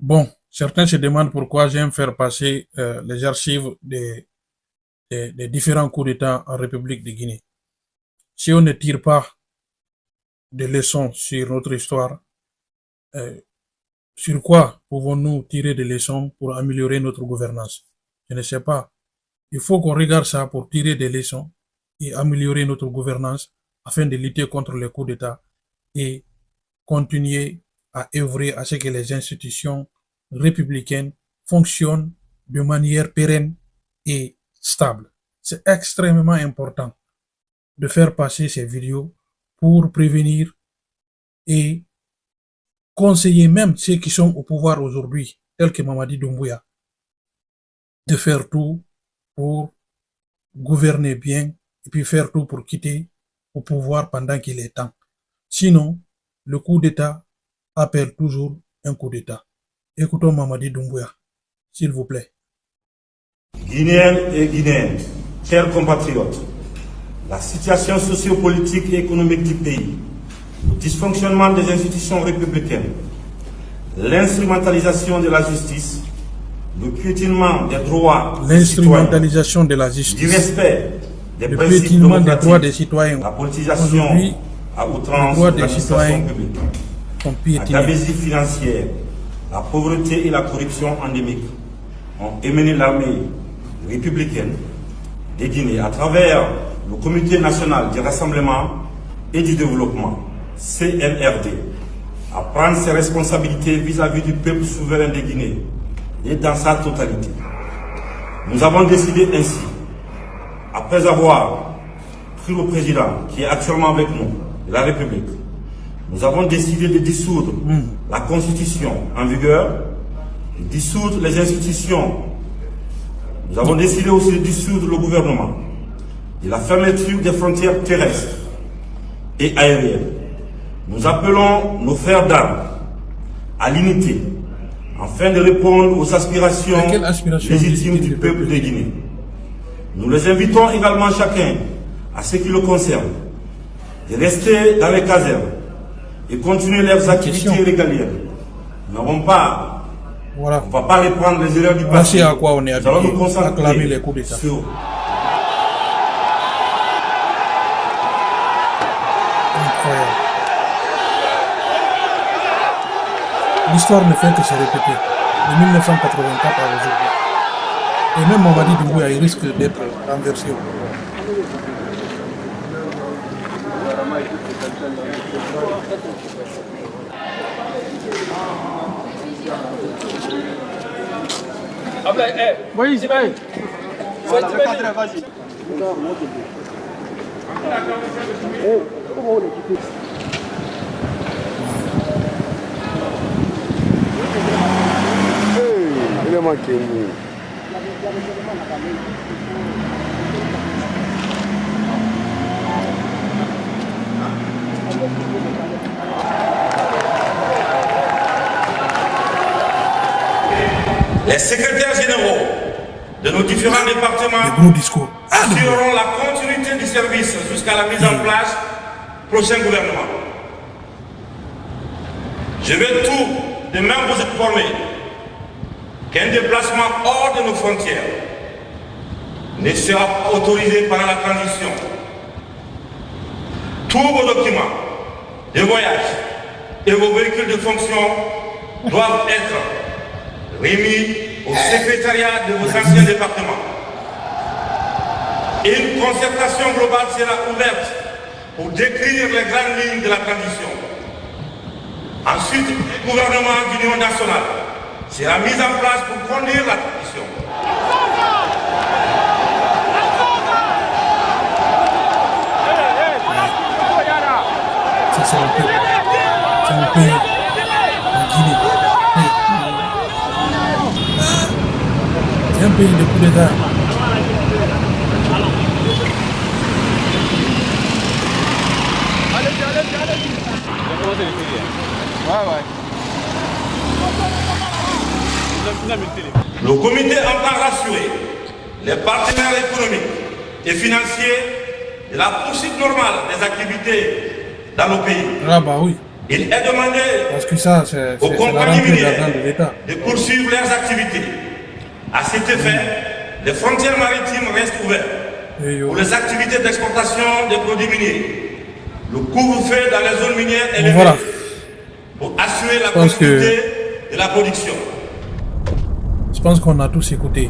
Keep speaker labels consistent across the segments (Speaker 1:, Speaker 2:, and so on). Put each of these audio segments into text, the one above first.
Speaker 1: Bon, certains se demandent pourquoi j'aime faire passer les archives des différents coups d'État en République de Guinée. Si on ne tire pas de leçons sur notre histoire, euh, sur quoi pouvons-nous tirer des leçons pour améliorer notre gouvernance? Je ne sais pas. Il faut qu'on regarde ça pour tirer des leçons et améliorer notre gouvernance afin de lutter contre les coups d'État et continuer à œuvrer à ce que les institutions républicaines fonctionnent de manière pérenne et stable. C'est extrêmement important de faire passer ces vidéos pour prévenir et conseiller même ceux qui sont au pouvoir aujourd'hui, tels que Mamadi Doumbouya, de faire tout pour gouverner bien et puis faire tout pour quitter au pouvoir pendant qu'il est temps. Sinon, le coup d'État appelle toujours un coup d'État. Écoutons Mamadi Doumbouya, s'il vous plaît.
Speaker 2: Guinéennes et Guinéens, chers compatriotes, la situation sociopolitique et économique du pays, le dysfonctionnement des institutions républicaines, l'instrumentalisation de la justice, le piétinement des droits des citoyens, du respect des principes démocratiques, la politisation à outrance de l'administration publique, la gabegie financière, la pauvreté et la corruption endémique ont émené l'armée républicaine de Guinée à travers le Comité national du rassemblement et du développement, CNRD, à prendre ses responsabilités vis-à-vis du peuple souverain de Guinée et dans sa totalité. Nous avons décidé ainsi, après avoir pris le président qui est actuellement avec nous, de la République, nous avons décidé de dissoudre la constitution en vigueur, de dissoudre les institutions. Nous avons décidé aussi de dissoudre le gouvernement, de la fermeture des frontières terrestres et aériennes. Nous appelons nos frères d'armes à l'unité afin de répondre aux aspirations légitimes du peuple de Guinée. Nous les invitons également chacun, à ce qui le concerne, de rester dans les casernes et continuer leurs activités régaliennes. Nous n'avons pas,
Speaker 1: voilà.
Speaker 2: On ne va pas reprendre les erreurs du passé.
Speaker 1: À quoi on est
Speaker 2: nous allons nous concentrer
Speaker 1: les coups d'État.
Speaker 2: sur
Speaker 1: Incroyable. L'histoire ne fait que se répéter de 1984 à aujourd'hui. Et même Mamadi Doumbouya, il risque d'être renversé au pouvoir.
Speaker 3: Oui, c'est vrai. Vas-y. Il est manqué.
Speaker 2: les secrétaires généraux de nos différents départements assureront la continuité du service jusqu'à la mise en place du prochain gouvernement. Je vais tout de même vous informer qu'un déplacement hors de nos frontières ne sera pas autorisé pendant la transition. Tous vos documents de voyage et vos véhicules de fonction doivent être remis au secrétariat de vos anciens départements. Une concertation globale sera ouverte pour décrire les grandes lignes de la transition. Ensuite, le gouvernement d'union nationale sera mis en place pour conduire la transition.
Speaker 1: Ça, c'est un pays. C'est un pays. La Guinée. C'est un pays de coup d'État.
Speaker 2: Le comité entend rassurer les partenaires économiques et financiers de la poursuite normale des activités dans le pays.
Speaker 1: Ah bah oui.
Speaker 2: Il est demandé
Speaker 1: parce que ça, c'est
Speaker 2: aux compagnies minières
Speaker 1: de l'État
Speaker 2: de poursuivre leurs activités. À cet effet, les frontières maritimes restent ouvertes pour les activités d'exportation des produits miniers. Le couvre-feu dans les zones minières est levé pour assurer la continuité de la production.
Speaker 1: Je pense qu'on a tous écouté.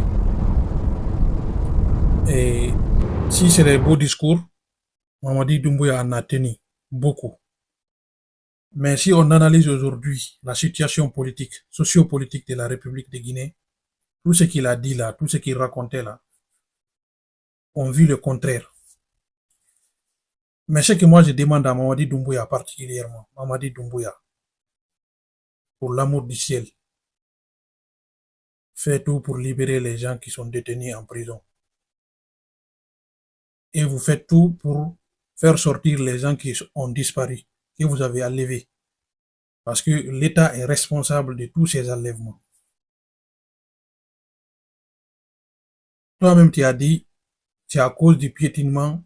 Speaker 1: Et si c'est des beaux discours, Mamadi Doumbouya en a tenu beaucoup. Mais si on analyse aujourd'hui la situation politique, sociopolitique de la République de Guinée, tout ce qu'il a dit là, tout ce qu'il racontait là, on vit le contraire. Mais ce que moi je demande à Mamadi Doumbouya particulièrement, Mamadi Doumbouya, pour l'amour du ciel, faites tout pour libérer les gens qui sont détenus en prison. Et vous faites tout pour faire sortir les gens qui ont disparu, que vous avez enlevés. Parce que l'État est responsable de tous ces enlèvements. Toi-même, tu as dit, c'est à cause du piétinement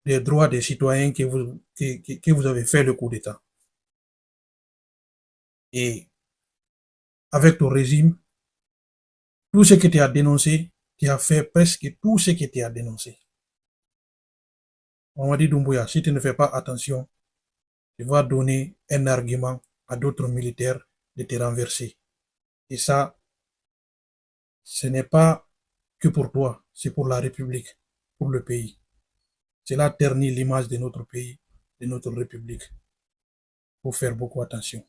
Speaker 1: des droits des citoyens que vous avez fait le coup d'État. Et avec ton régime, tout ce que tu as dénoncé, tu as fait presque tout ce que tu as dénoncé. Mamadi Doumbouya, si tu ne fais pas attention, tu vas donner un argument à d'autres militaires de te renverser. Et ça, ce n'est pas que pour toi, c'est pour la République, pour le pays. Cela ternit l'image de notre pays, de notre République. Il faut faire beaucoup attention.